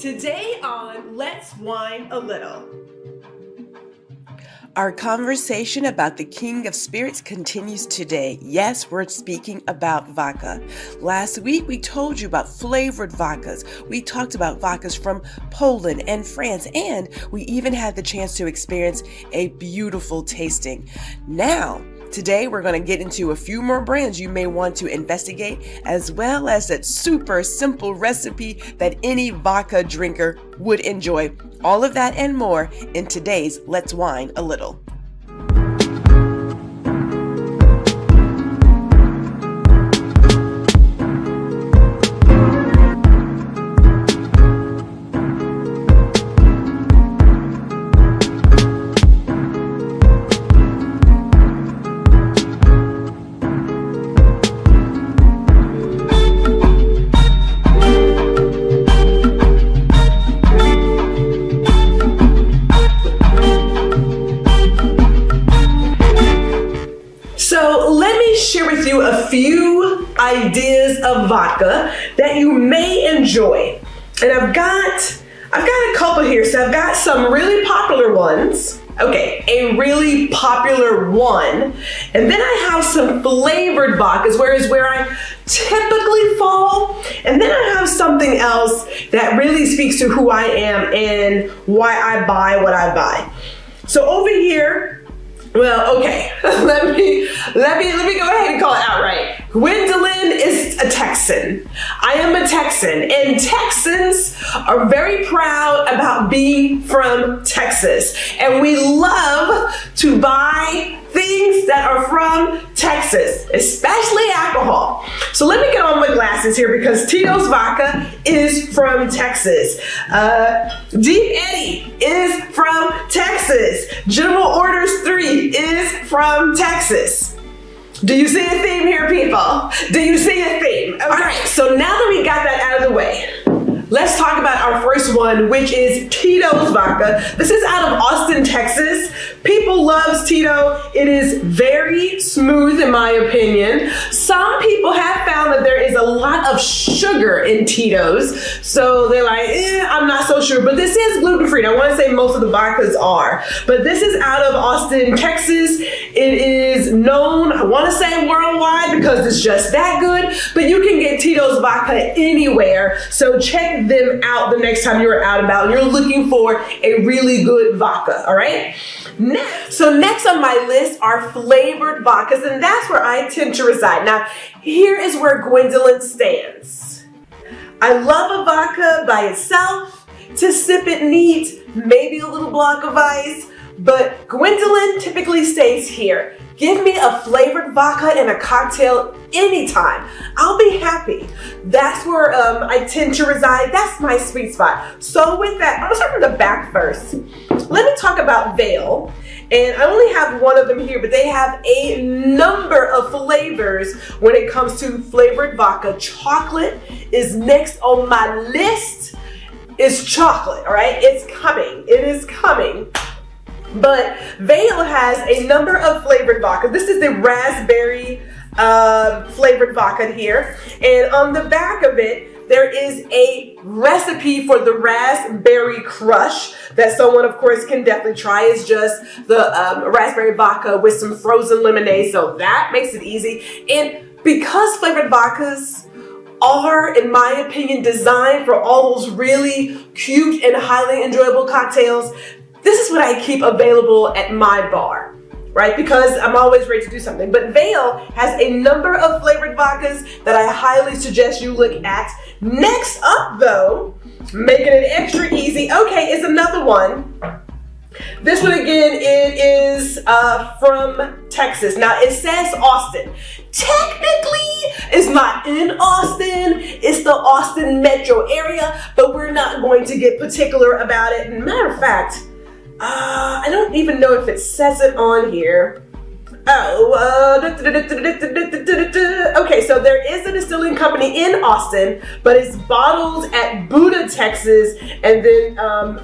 Today on Let's Wine a Little. Our conversation about the King of Spirits continues today. Yes, we're speaking about vodka. Last week, we told you about flavored vodkas. We talked about vodkas from Poland and France, and we even had the chance to experience a beautiful tasting. Now, today, we're going to get into a few more brands you may want to investigate, as well as that super simple recipe that any vodka drinker would enjoy. All of that and more in today's Let's Wine a Little. A few ideas of vodka that you may enjoy, and I've got a couple here. So I've got some really popular ones. Okay, a really popular one, and then I have some flavored vodkas, where I typically fall, and then I have something else that really speaks to who I am and why I buy what I buy. So over here. Well, okay, let me go ahead and call it outright. Gwendolyn is a Texan. I am a Texan, and Texans are very proud about being from Texas. And we love to buy things that are from Texas, especially alcohol. So let me get on my glasses here because Tito's vodka is from Texas. Deep Eddy is from Texas. General Orders 3 is from Texas. Do you see a theme here, people? Do you see a theme? Okay. All right, so now that we got that out of the way, let's talk about our first one, which is Tito's vodka. This is out of Austin, Texas. People love Tito. It is very smooth, in my opinion. Some people have found that there is a lot of sugar in Tito's, so they're like, I'm not so sure. But this is gluten-free. I want to say most of the vodkas are. But this is out of Austin, Texas. It is known, I want to say worldwide, because it's just that good. But you can get Tito's vodka anywhere. So check them out the next time you're out and about and you're looking for a really good vodka, all right? Next on my list are flavored vodkas, and that's where I tend to reside. Now, here is where Gwendolyn stands. I love a vodka by itself, to sip it neat, maybe a little block of ice, but Gwendolyn typically stays here. Give me a flavored vodka in a cocktail anytime. I'll be happy. That's where I tend to reside. That's my sweet spot. So with that, I'm gonna start from the back first. Let me talk about Veil. And I only have one of them here, but they have a number of flavors when it comes to flavored vodka. Chocolate is next on my list. It's chocolate, all right? It's coming. It is coming. But Veil has a number of flavored vodka. This is the raspberry flavored vodka here. And on the back of it, there is a recipe for the raspberry crush that someone, of course, can definitely try. It's just the raspberry vodka with some frozen lemonade. So that makes it easy. And because flavored vodkas are, in my opinion, designed for all those really cute and highly enjoyable cocktails, this is what I keep available at my bar, right? Because I'm always ready to do something. But Veil has a number of flavored vodkas that I highly suggest you look at. Next up, though, making it extra easy, okay, is another one. This one, again, it is from Texas. Now, it says Austin. Technically, it's not in Austin. It's the Austin metro area, but we're not going to get particular about it. Matter of fact, I don't even know if it says it on here. Okay, so there is a distilling company in Austin, but it's bottled at Buda, Texas, and then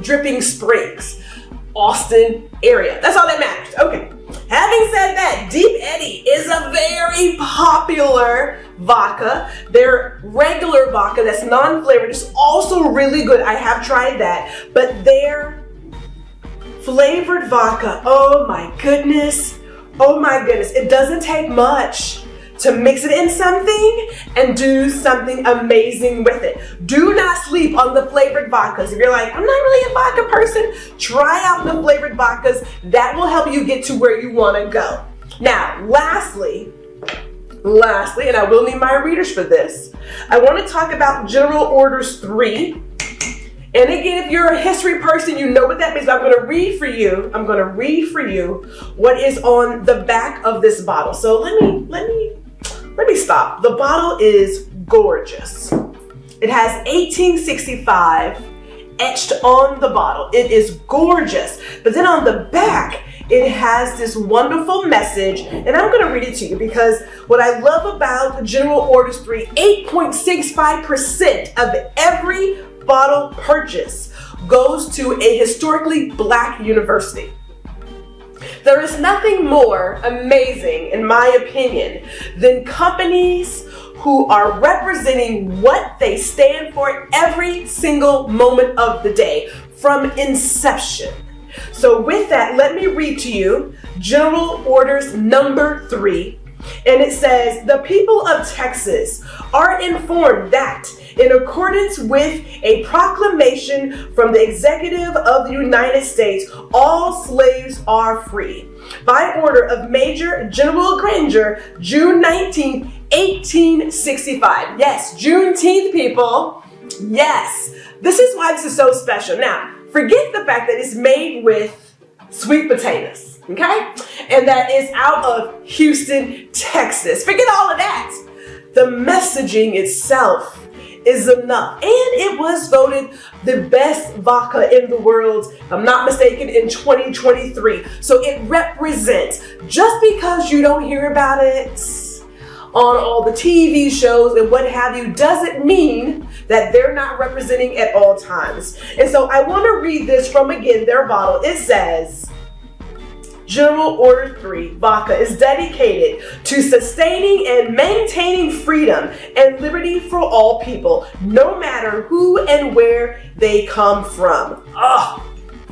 Dripping Springs. Austin area. That's all that matters. Okay. Having said that, Deep Eddy is a very popular vodka. Their regular vodka that's non-flavored is also really good. I have tried that. But their flavored vodka, oh my goodness. Oh my goodness. It doesn't take much to mix it in something and do something amazing with it. Do not sleep on the flavored vodkas. If you're like, I'm not really a vodka person, try out the flavored vodkas. That will help you get to where you want to go. Now, lastly, and I will need my readers for this, I want to talk about General Orders 3. And again, if you're a history person, you know what that means. I'm going to read for you what is on the back of this bottle. So let me stop. The bottle is gorgeous. It has 1865 etched on the bottle. It is gorgeous. But then on the back, it has this wonderful message, and I'm going to read it to you because what I love about General Orders 3, 8.65% of every bottle purchase goes to a historically Black university. There is nothing more amazing, in my opinion, than companies who are representing what they stand for every single moment of the day from inception. So with that, let me read to you General Orders number 3. And it says, the people of Texas are informed that in accordance with a proclamation from the Executive of the United States, all slaves are free. By order of Major General Granger, June 19, 1865. Yes, Juneteenth, people. Yes. This is why this is so special. Now, forget the fact that it's made with sweet potatoes. Okay? And that is out of Houston, Texas. Forget all of that. The messaging itself is enough. And it was voted the best vodka in the world, if I'm not mistaken, in 2023. So it represents, just because you don't hear about it on all the TV shows and what have you, doesn't mean that they're not representing at all times. And so I want to read this from, again, their bottle. It says, General Order 3 vodka is dedicated to sustaining and maintaining freedom and liberty for all people, no matter who and where they come from.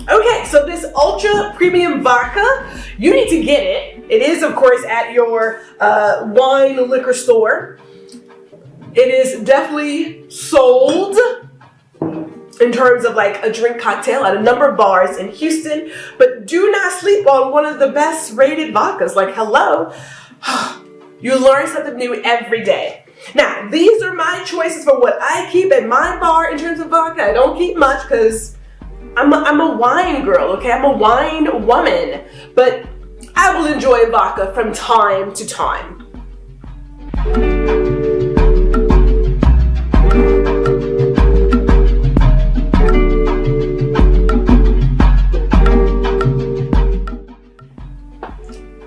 Okay, so this ultra premium vodka, you need to get it. It is, of course, at your wine liquor store. It is definitely sold in terms of like a drink cocktail at a number of bars in Houston, but do not sleep on one of the best rated vodkas. Like, hello, you learn something new every day. Now, these are my choices for what I keep at my bar in terms of vodka. I don't keep much because I'm a wine girl, okay? I'm a wine woman, but I will enjoy vodka from time to time.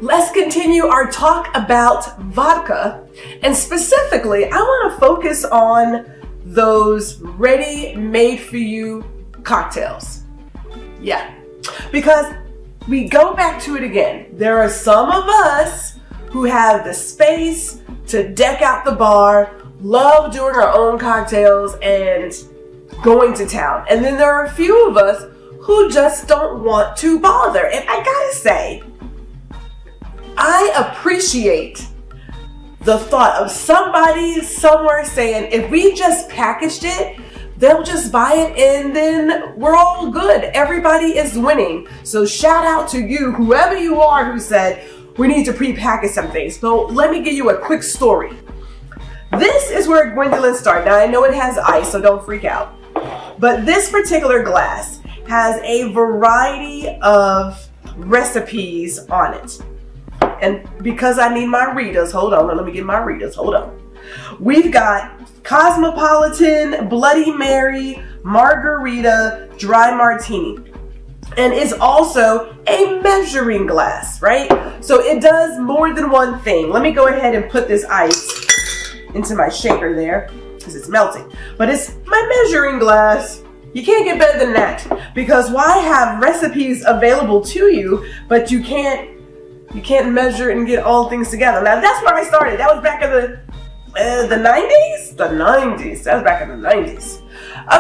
Let's continue our talk about vodka, and specifically, I want to focus on those ready-made for you cocktails. Yeah, because we go back to it again. There are some of us who have the space to deck out the bar, love doing our own cocktails and going to town. And then there are a few of us who just don't want to bother. And I gotta say, I appreciate the thought of somebody somewhere saying, if we just packaged it, they'll just buy it and then we're all good. Everybody is winning. So shout out to you, whoever you are, who said, we need to pre-package some things. So let me give you a quick story. This is where Gwendolyn started. Now I know it has ice, so don't freak out. But this particular glass has a variety of recipes on it. And because I need my readers, hold on, let me get my readers, hold on. We've got Cosmopolitan, Bloody Mary, Margarita, Dry Martini. And it's also a measuring glass, right? So it does more than one thing. Let me go ahead and put this ice into my shaker there because it's melting. But it's my measuring glass. You can't get better than that, because why have recipes available to you, but you can't measure and get all things together? Now that's where I started. That was back in the 90s? The 90s. That was back in the 90s.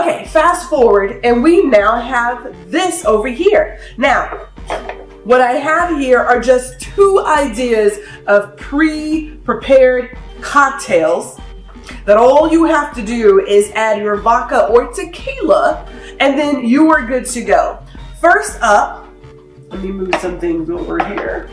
Okay, fast forward, and we now have this over here. Now, what I have here are just 2 ideas of pre-prepared cocktails that all you have to do is add your vodka or tequila, and then you are good to go. First up, let me move some things over here.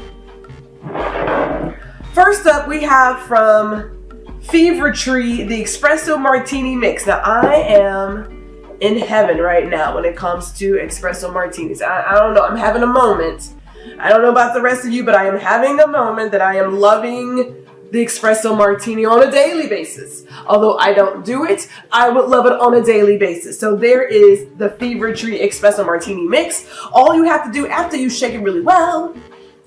First up, we have from Fever Tree, the espresso martini mix. Now, I am in heaven right now when it comes to espresso martinis. I don't know, I'm having a moment. I don't know about the rest of you, but I am having a moment that I am loving the espresso martini on a daily basis. Although I don't do it, I would love it on a daily basis. So there is the Fever Tree espresso martini mix. All you have to do after you shake it really well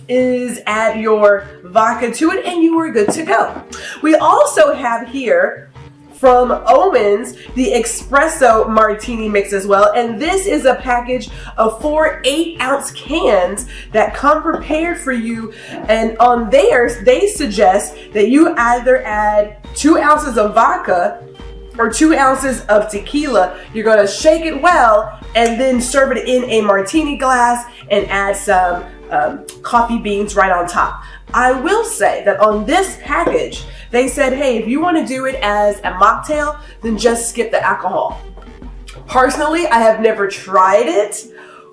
is add your vodka to it, and you are good to go. We also have here from Owens the espresso martini mix as well, and this is a package of 4 8-ounce cans that come prepared for you, and on theirs they suggest that you either add 2 ounces of vodka or 2 ounces of tequila. You're going to shake it well and then serve it in a martini glass and add some coffee beans right on top. I will say that on this package, they said, hey, if you want to do it as a mocktail, then just skip the alcohol. Personally, I have never tried it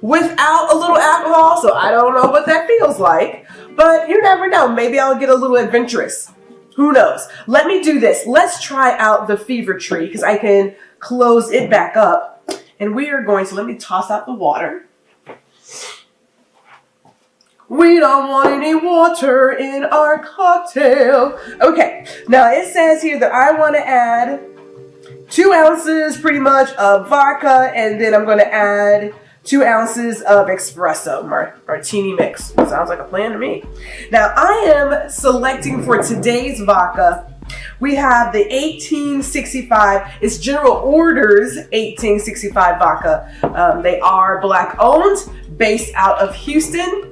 without a little alcohol, so I don't know what that feels like, but you never know. Maybe I'll get a little adventurous. Who knows? Let me do this. Let's try out the Fever Tree, because I can close it back up, and we are going to, let me toss out the water. We don't want any water in our cocktail. Okay, now it says here that I want to add 2 ounces pretty much of vodka, and then I'm going to add 2 ounces of espresso martini mix. Sounds like a plan to me. Now I am selecting for today's vodka. We have the 1865. It's General Orders 1865 vodka. They are Black owned, based out of Houston.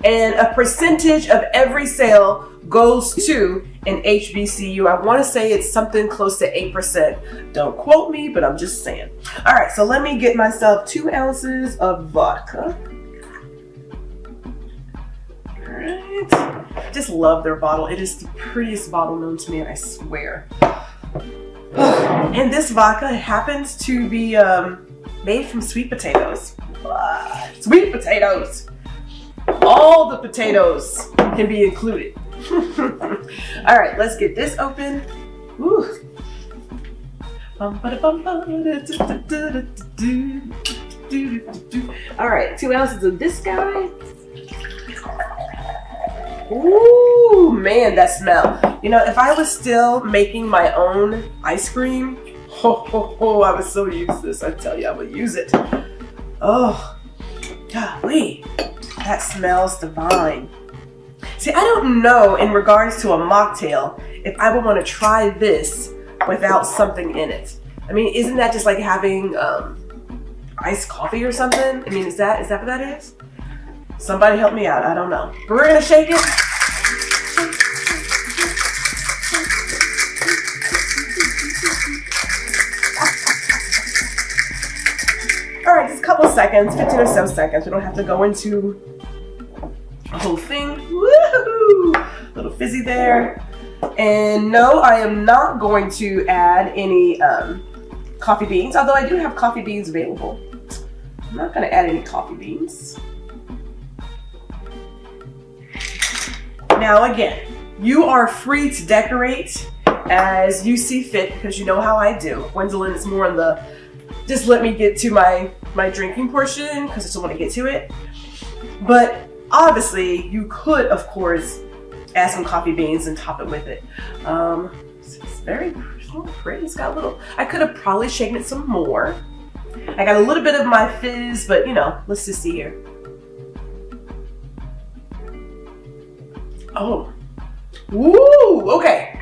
And a percentage of every sale goes to an HBCU. I want to say it's something close to 8%. Don't quote me, but I'm just saying. All right, so let me get myself 2 ounces of vodka. All right. Just love their bottle. It is the prettiest bottle known to man, I swear. And this vodka happens to be made from sweet potatoes. Sweet potatoes. All the potatoes can be included. All right, let's get this open. Woo. All right, 2 ounces of this guy. Ooh, man, that smell. You know, if I was still making my own ice cream, I would so use this. I tell you, I would use it. Oh, golly. That smells divine. See, I don't know in regards to a mocktail if I would want to try this without something in it. I mean, isn't that just like having iced coffee or something? I mean, is that what that is? Somebody help me out. I don't know. But we're gonna shake it. All right, just a couple seconds, 15 or so seconds. We don't have to go into a whole thing. Woohoo! Little fizzy there. And no, I am not going to add any coffee beans, although I do have coffee beans available. I'm not going to add any coffee beans. Now again, you are free to decorate as you see fit, because you know how I do. Gwendolyn is more on the just let me get to my drinking portion because I still want to get to it. But obviously, you could, of course, add some coffee beans and top it with it. It's very pretty. It's got a little. I could have probably shaken it some more. I got a little bit of my fizz, but you know, let's just see here. Oh, woo! Okay,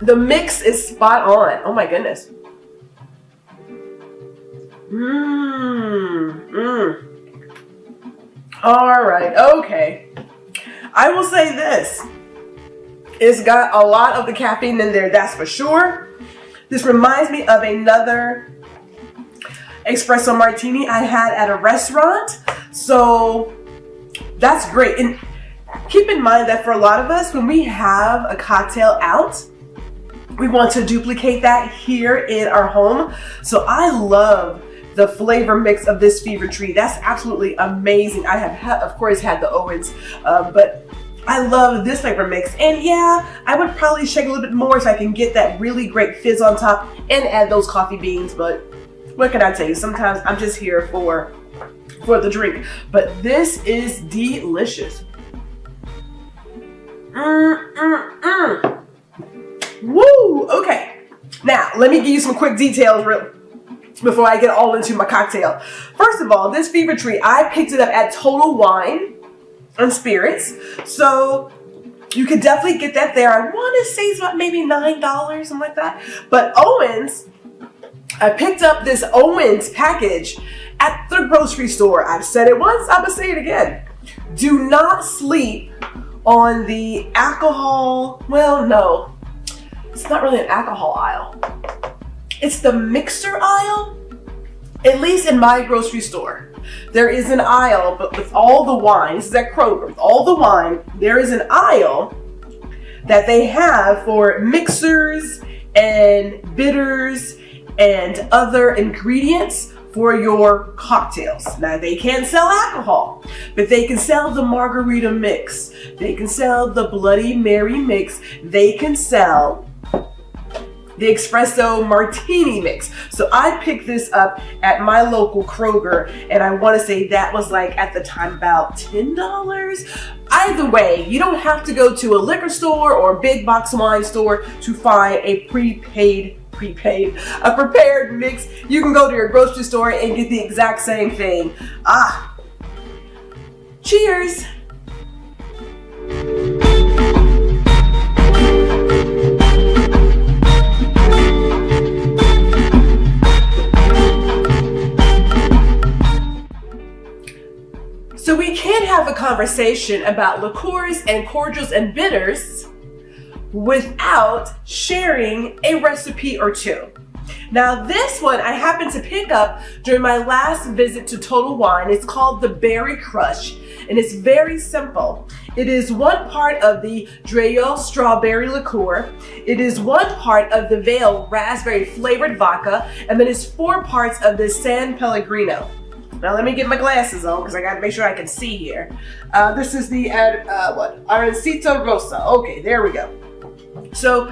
the mix is spot on. Oh my goodness. All right, okay. I will say this. It's got a lot of the caffeine in there, that's for sure. This reminds me of another espresso martini I had at a restaurant. So that's great. And keep in mind that for a lot of us, when we have a cocktail out, we want to duplicate that here in our home. So I love the flavor mix of this Fever Tree. That's absolutely amazing. I have, of course, had the Owens, but I love this flavor mix. And yeah, I would probably shake a little bit more so I can get that really great fizz on top and add those coffee beans. But what can I tell you? Sometimes I'm just here for the drink. But this is delicious. Woo! Okay. Now, let me give you some quick details before I get all into my cocktail. First of all, this Fever Tree, I picked it up at Total Wine and Spirits. So you could definitely get that there. I want to say it's about maybe $9, something like that. But Owens, I picked up this Owens package at the grocery store. I've said it once, I'm going to say it again. Do not sleep on the alcohol. Well, no. It's not really an alcohol aisle. It's the mixer aisle. At least in my grocery store, there is an aisle, but with all the wine. This is at Kroger. With all the wine, there is an aisle that they have for mixers and bitters and other ingredients for your cocktails. Now, they can't sell alcohol, but they can sell the margarita mix. They can sell the Bloody Mary mix. They can sell the espresso martini mix. So I picked this up at my local Kroger, and I want to say that was like at the time about $10. Either way, you don't have to go to a liquor store or a big box wine store to find a prepared mix. You can go to your grocery store and get the exact same thing. Cheers. So we can't have a conversation about liqueurs and cordials and bitters without sharing a recipe or two. Now this one I happened to pick up during my last visit to Total Wine. It's called the Berry Crush, and it's very simple. It is 1 part of the Dreyot strawberry liqueur. It is 1 part of the Veil raspberry flavored vodka, and then it's 4 parts of the San Pellegrino. Now let me get my glasses on because I got to make sure I can see here. This is the Arancito Rosa. Okay, there we go. So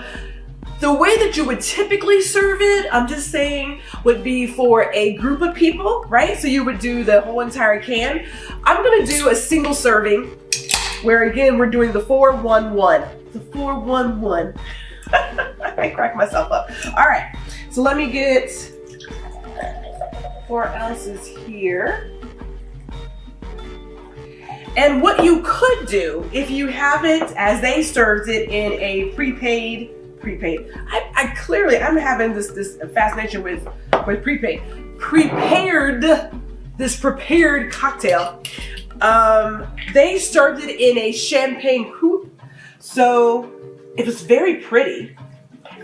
the way that you would typically serve it, I'm just saying, would be for a group of people, right? So you would do the whole entire can. I'm going to do a single serving where, again, we're doing the 4-1-1. The 4-1-1. I cracked myself up. All right, so let me get 4 ounces here. And what you could do if you have it as they served it in a prepaid. I'm having this fascination with prepaid. This prepared cocktail. They served it in a champagne coupe. So it was very pretty.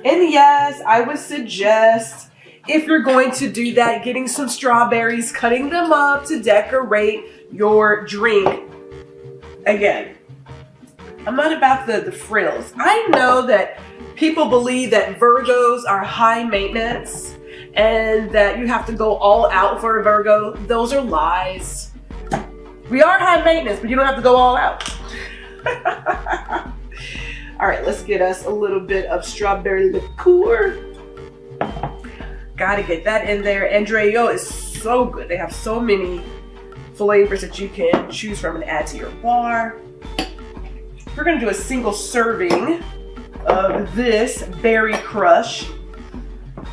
And yes, I would suggest, if you're going to do that, getting some strawberries, cutting them up to decorate your drink. Again, I'm not about the frills. I know that people believe that Virgos are high maintenance and that you have to go all out for a Virgo. Those are lies. We are high maintenance, but you don't have to go all out. All right, let's get us a little bit of strawberry liqueur. Gotta get that in there. And Dreyot is so good. They have so many flavors that you can choose from and add to your bar. We're gonna do a single serving of this Berry Crush,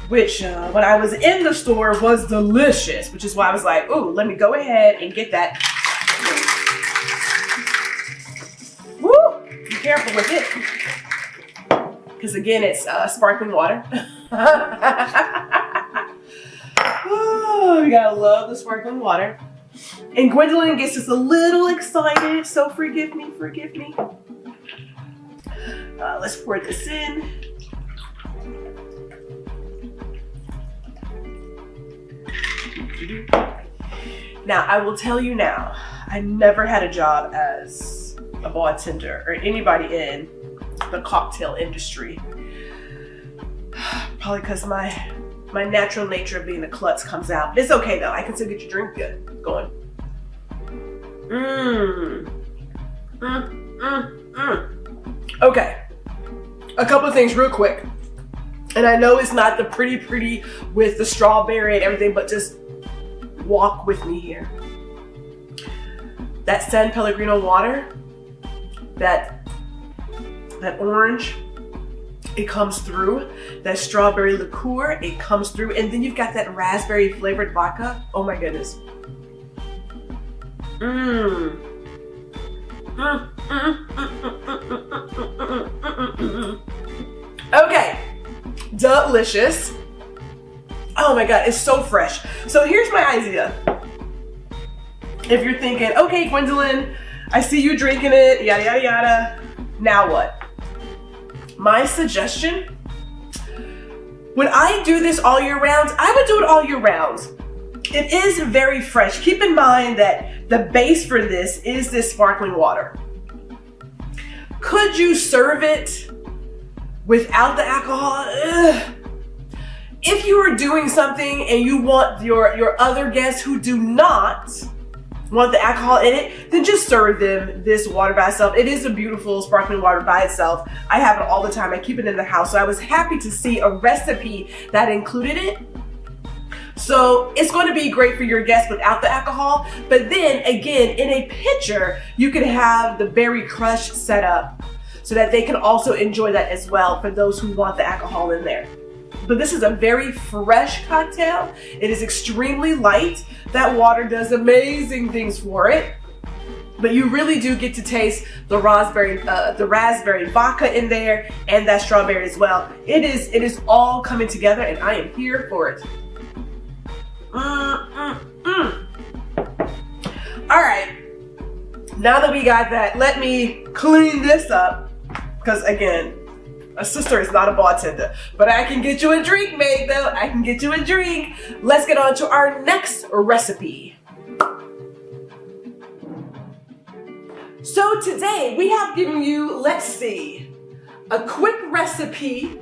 which when I was in the store was delicious, which is why I was like, ooh, let me go ahead and get that. Woo! Be careful with it. Because again, it's sparkling water. Oh, you gotta love the sparkling water. And Gwendolyn gets us a little excited, so forgive me, forgive me. Let's pour this in. Now, I will tell you now, I never had a job as a bartender or anybody in the cocktail industry. Probably because my natural nature of being a klutz comes out. It's okay though, I can still get your drink good going. Okay, a couple of things real quick. And I know it's not the pretty with the strawberry and everything, but just walk with me here. That San Pellegrino water, that orange, it comes through. That strawberry liqueur, it comes through. And then you've got that raspberry flavored vodka. Oh my goodness. Okay, delicious. Oh my God, it's so fresh. So here's my idea. If you're thinking, okay, Gwendolyn, I see you drinking it, yada, yada, yada. Now what? My suggestion, when I do this all year round, I would do it all year round. It is very fresh. Keep in mind that the base for this is this sparkling water. Could you serve it without the alcohol? Ugh. If you are doing something and you want your other guests who do not want the alcohol in it, then just serve them this water by itself. It is a beautiful sparkling water by itself. I have it all the time. I keep it in the house. So I was happy to see a recipe that included it. So it's going to be great for your guests without the alcohol. But then again, in a pitcher, you can have the berry crush set up so that they can also enjoy that as well for those who want the alcohol in there. But this is a very fresh cocktail. It is extremely light. That water does amazing things for it. But you really do get to taste the raspberry vodka in there and that strawberry as well. It is all coming together and I am here for it. All right, now that we got that, let me clean this up. Because again, a sister is not a bartender, but I can get you a drink made though. I can get you a drink. Let's get on to our next recipe. So today we have given you, let's see, a quick recipe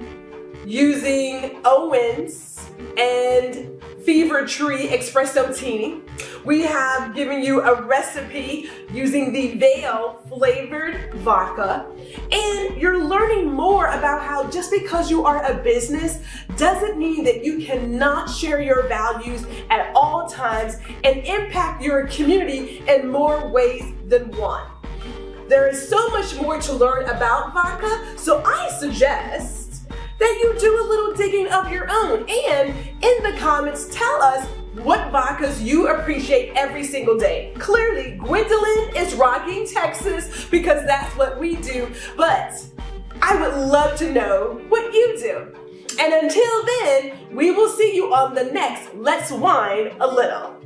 using Owens and Fever Tree Espresso Tini. We have given you a recipe using the Veil flavored vodka. And you're learning more about how just because you are a business doesn't mean that you cannot share your values at all times and impact your community in more ways than one. There is so much more to learn about vodka, so I suggest that you do a little digging of your own, and in the comments tell us what vodkas you appreciate every single day. Clearly, Gwendolyn is rocking Texas because that's what we do, but I would love to know what you do. And until then, we will see you on the next Let's Wine a Little.